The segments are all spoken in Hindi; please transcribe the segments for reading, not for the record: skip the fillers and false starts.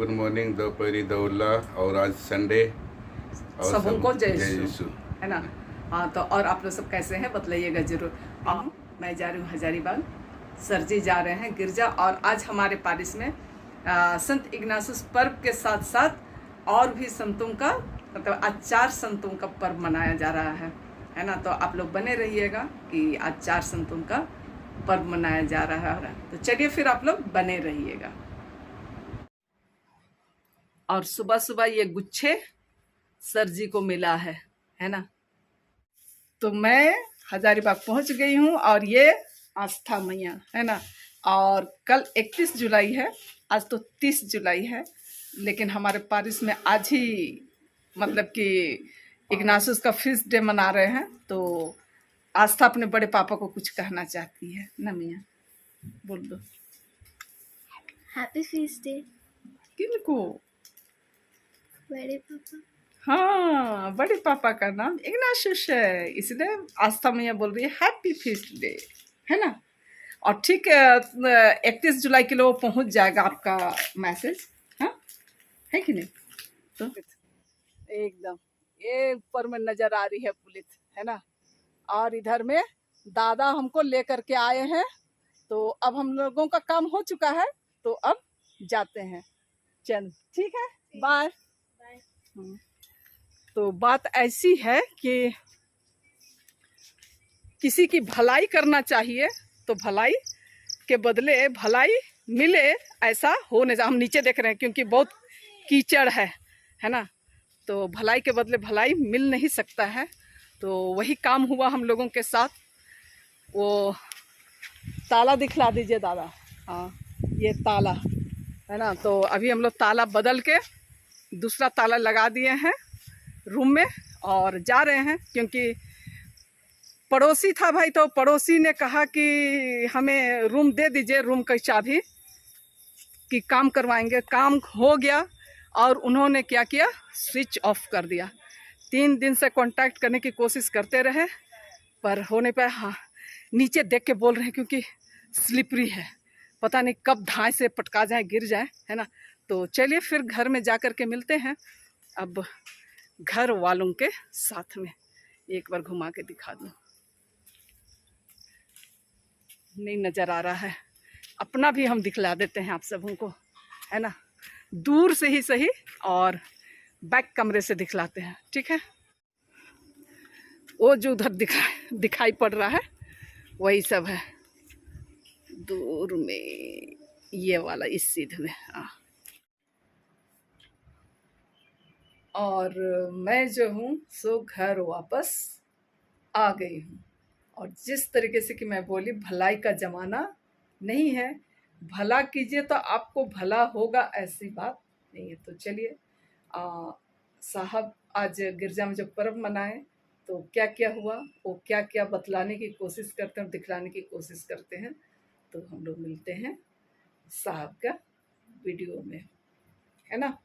गुड मॉर्निंग, दोपहरी दौला और आज संडे और सबको जय जय यीशु, यीशु। है ना। हाँ, तो और आप लोग सब कैसे हैं बताइएगा जरूर। मैं जा रही हूँ हजारीबाग, सर जी जा रहे हैं गिरजा। और आज हमारे पारिस में संत इग्नासुस पर्व के साथ साथ और भी संतों का मतलब आज 4 संतों का पर्व मनाया जा रहा है ना। तो आप लोग बने रहिएगा कि आज 4 संतों का पर्व मनाया जा रहा है। तो चलिए फिर आप लोग बने रहिएगा। और सुबह सुबह ये गुच्छे सर जी को मिला है ना। तो मैं हजारीबाग पहुंच गई हूँ और ये आस्था मैया है ना। और कल 31 जुलाई है, आज तो 30 जुलाई है, लेकिन हमारे पारिस में आज ही मतलब कि इग्नासुस का फीस्ट डे मना रहे हैं। तो आस्था अपने बड़े पापा को कुछ कहना चाहती है ना मैया, बोल दो। Happy feast day. किनको? बड़े पापा। हाँ, बड़े पापा का नाम इग्नासुस है, इसलिए आस्था मैया बोल रही है हैप्पी फीस्ट डे, है ना। और ठीक 31 जुलाई के लिए वो पहुंच जाएगा आपका मैसेज, हाँ है कि नहीं। तो एकदम ये ऊपर में नजर आ रही है पुलिस, है ना। और इधर में दादा हमको लेकर के आए हैं। तो अब हम लोगों का काम हो चुका है, तो अब जाते हैं। चल ठीक है, बाय। तो बात ऐसी है कि किसी की भलाई करना चाहिए तो भलाई के बदले भलाई मिले, ऐसा हो नहीं। हम नीचे देख रहे हैं क्योंकि बहुत कीचड़ है ना। तो भलाई के बदले भलाई मिल नहीं सकता है। तो वही काम हुआ हम लोगों के साथ। वो ताला दिखला दीजिए दादा। हाँ, ये ताला है ना। तो अभी हम लोग ताला बदल के दूसरा ताला लगा दिए हैं रूम में और जा रहे हैं, क्योंकि पड़ोसी था भाई, तो पड़ोसी ने कहा कि हमें रूम दे दीजिए, रूम की चाबी, कि काम करवाएंगे। काम हो गया और उन्होंने क्या किया, स्विच ऑफ कर दिया। 3 दिन से कांटेक्ट करने की कोशिश करते रहे पर हो नहीं पाया। हाँ, नीचे देख के बोल रहे हैं क्योंकि स्लिपरी है, पता नहीं कब धाए से पटका जाए, गिर जाए, है ना। तो चलिए फिर घर में जा कर के मिलते हैं। अब घर वालों के साथ में एक बार घुमा के दिखा दूँ, नहीं नज़र आ रहा है। अपना भी हम दिखला देते हैं आप सबों को, है ना, दूर से ही सही, और बैक कमरे से दिखलाते हैं, ठीक है। वो जो उधर दिखाई पड़ रहा है वही सब है दूर में, ये वाला इस सीधे में। हाँ, और मैं जो हूँ सो घर वापस आ गई हूँ। और जिस तरीके से कि मैं बोली, भलाई का ज़माना नहीं है, भला कीजिए तो आपको भला होगा, ऐसी बात नहीं है। तो चलिए साहब आज गिरजा में जब पर्व मनाए तो क्या क्या हुआ, वो क्या क्या बतलाने की कोशिश करते हैं, दिखलाने की कोशिश करते हैं। तो हम लोग मिलते हैं साहब का वीडियो में, है ना।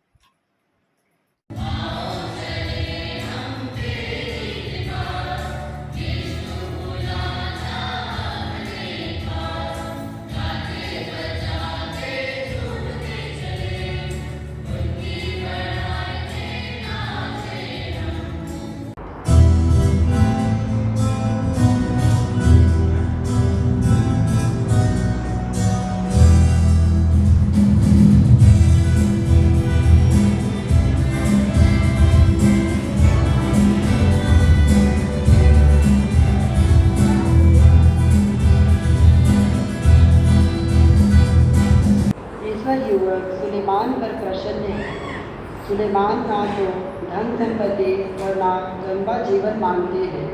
युवक सुलेमान पर प्रसन्न है। सुलेमान ना तो धन संपत्ति और ना लंबा जीवन मांगते हैं।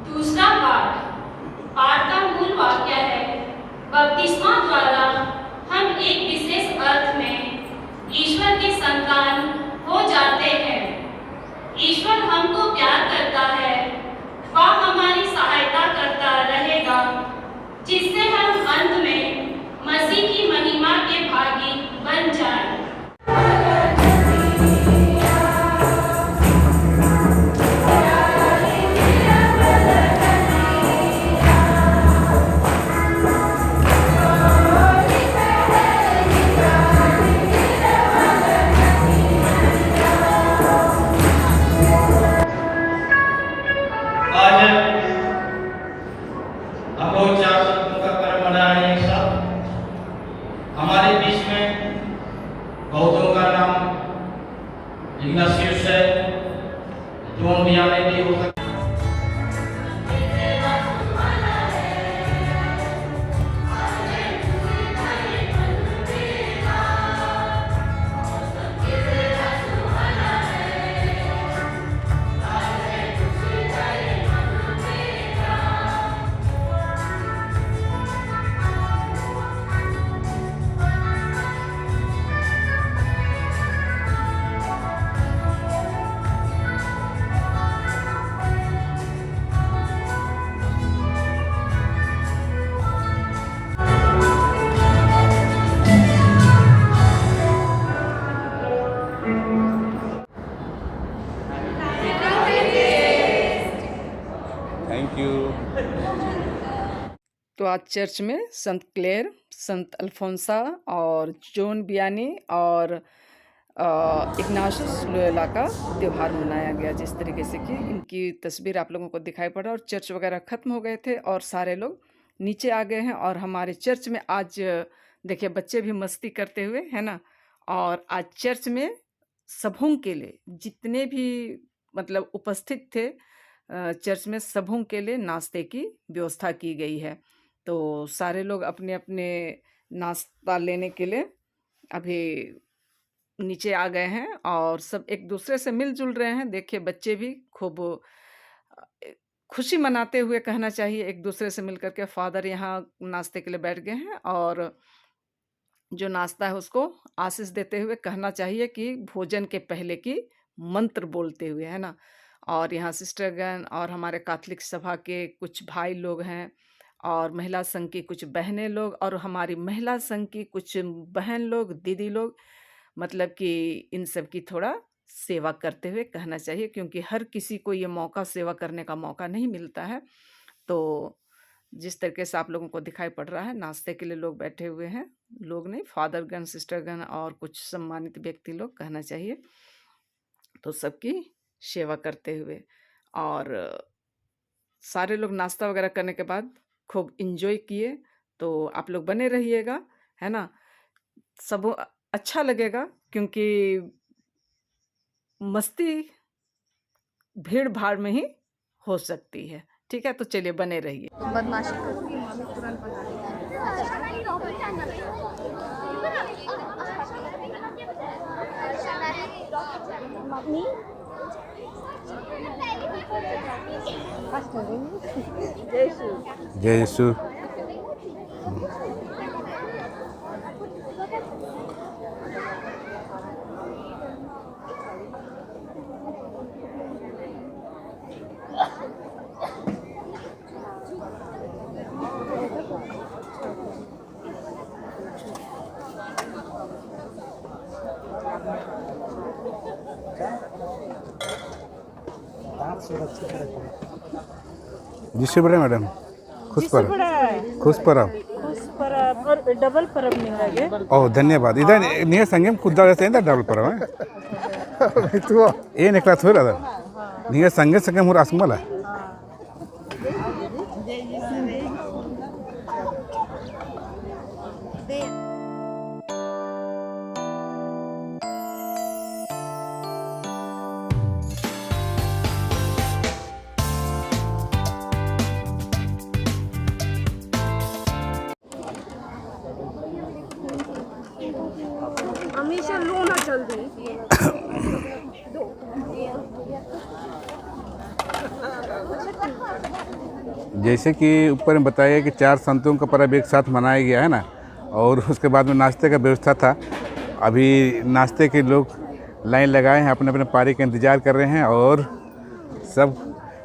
दूसरा पाठ का मूल वाक्य है, बपतिस्मा द्वारा हम एक विशेष अर्थ में ईश्वर के संतान हो जाते हैं। ईश्वर हमको प्यार करता है, वह हमारी सहायता करता रहेगा, जिससे हम अंत में मसीह की महिमा के भागी बन जाएं। हम लोग 4 संतों का पर्व मना रहे हैं एक साथ। हमारे बीच में बहुतों का नाम इग्नाशियस है, जॉन वियानी भी हो सकता है। Thank you. तो आज चर्च में संत क्लेयर, संत अल्फोंसा और जॉन वियानी और इग्नाशियस लोयोला का त्यौहार मनाया गया। जिस तरीके से कि इनकी तस्वीर आप लोगों को दिखाई पड़ा और चर्च वगैरह ख़त्म हो गए थे और सारे लोग नीचे आ गए हैं। और हमारे चर्च में आज देखिए बच्चे भी मस्ती करते हुए, है ना। और आज चर्च में सबों के लिए जितने भी मतलब उपस्थित थे चर्च में सबों के लिए नाश्ते की व्यवस्था की गई है। तो सारे लोग अपने अपने नाश्ता लेने के लिए अभी नीचे आ गए हैं और सब एक दूसरे से मिलजुल रहे हैं। देखिए बच्चे भी खूब खुशी मनाते हुए कहना चाहिए एक दूसरे से मिलकर के। फादर यहाँ नाश्ते के लिए बैठ गए हैं और जो नाश्ता है उसको आशीष देते हुए कहना चाहिए कि भोजन के पहले की मंत्र बोलते हुए, है ना। और यहाँ सिस्टरगण और हमारे कैथोलिक सभा के कुछ भाई लोग हैं और महिला संघ की कुछ बहनें लोग और हमारी महिला संघ की कुछ बहन लोग, दीदी लोग, मतलब कि इन सब की थोड़ा सेवा करते हुए कहना चाहिए, क्योंकि हर किसी को ये मौका, सेवा करने का मौका नहीं मिलता है। तो जिस तरीके से आप लोगों को दिखाई पड़ रहा है नाश्ते के लिए लोग बैठे हुए हैं, लोग नहीं, फादरगण, सिस्टरगण और कुछ सम्मानित व्यक्ति लोग कहना चाहिए, तो सबकी सेवा करते हुए। और सारे लोग नाश्ता वगैरह करने के बाद खूब इंजॉय किए। तो आप लोग बने रहिएगा, है ना। सब अच्छा लगेगा क्योंकि मस्ती भीड़ भाड़ में ही हो सकती है। ठीक है, तो चलिए बने रहिए। बदमाशी करती है, मम्मी तुरंत बता मम्मी जय यीशु। जिससे बड़े मैडम खुश पर डबल परब निंगागे ओह धन्यवाद इधर नियर संगम खुदा से डबल पर है तो ये निकला थोड़ा था नियर संगे संगम हो रसमला हमेशा रोना चल दी जैसे कि ऊपर में बताया कि 4 संतों का पर्व एक साथ मनाया गया है ना, और उसके बाद में नाश्ते का व्यवस्था था। अभी नाश्ते के लोग लाइन लगाए हैं, अपने अपने पारी का इंतज़ार कर रहे हैं और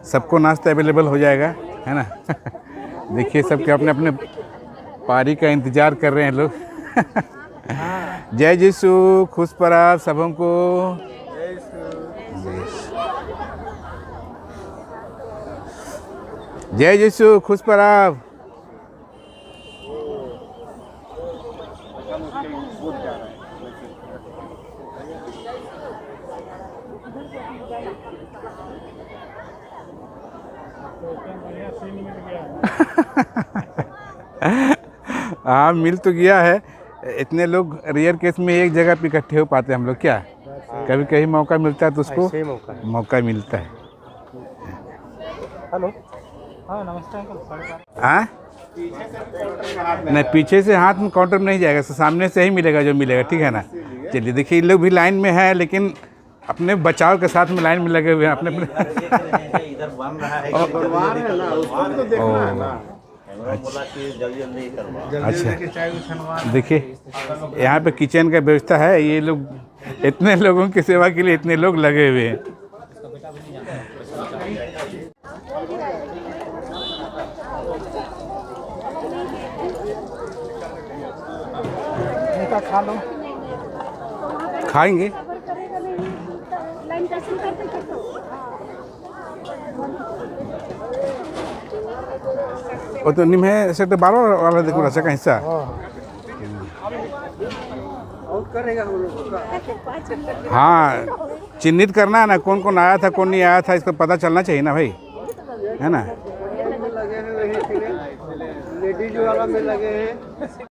सबको नाश्ता अवेलेबल हो जाएगा, है ना। देखिए सबके अपने अपने पारी का इंतज़ार कर रहे हैं लोग। जय यीशु, खुश पर्व सबों को। जय यीशु, खुश पर्व। हाँ मिल तो गया है, इतने लोग रेयर केस में एक जगह पे इकट्ठे हो पाते हैं हम लोग, क्या कभी कभी मौका मिलता है तो उसको मौका मिलता है। हेलो, हाँ नमस्ते अंकल। हाँ नहीं, पीछे से हाथ में काउंटर में नहीं जाएगा, सामने से ही मिलेगा जो मिलेगा, ठीक है ना। चलिए देखिए, ये लोग भी लाइन में है, लेकिन अपने बचाव के साथ में लाइन में लगे हुए हैं अपने इधर बन रहा है अच्छा देखिए, यहाँ पे किचन का व्यवस्था है, ये लोग इतने लोगों की सेवा के लिए इतने लोग लगे हुए हैं। खा लो, खाएंगे। लाइन कैंसिल कर देंगे तो वो तो निम है सेक्टर 12 वाला, देखो रास्ता का हिस्सा। हाँ चिन्हित करना है ना, कौन कौन आया था कौन नहीं आया था, इसका पता चलना चाहिए ना भाई, है ना। लेडीज वाला में लगे हैं।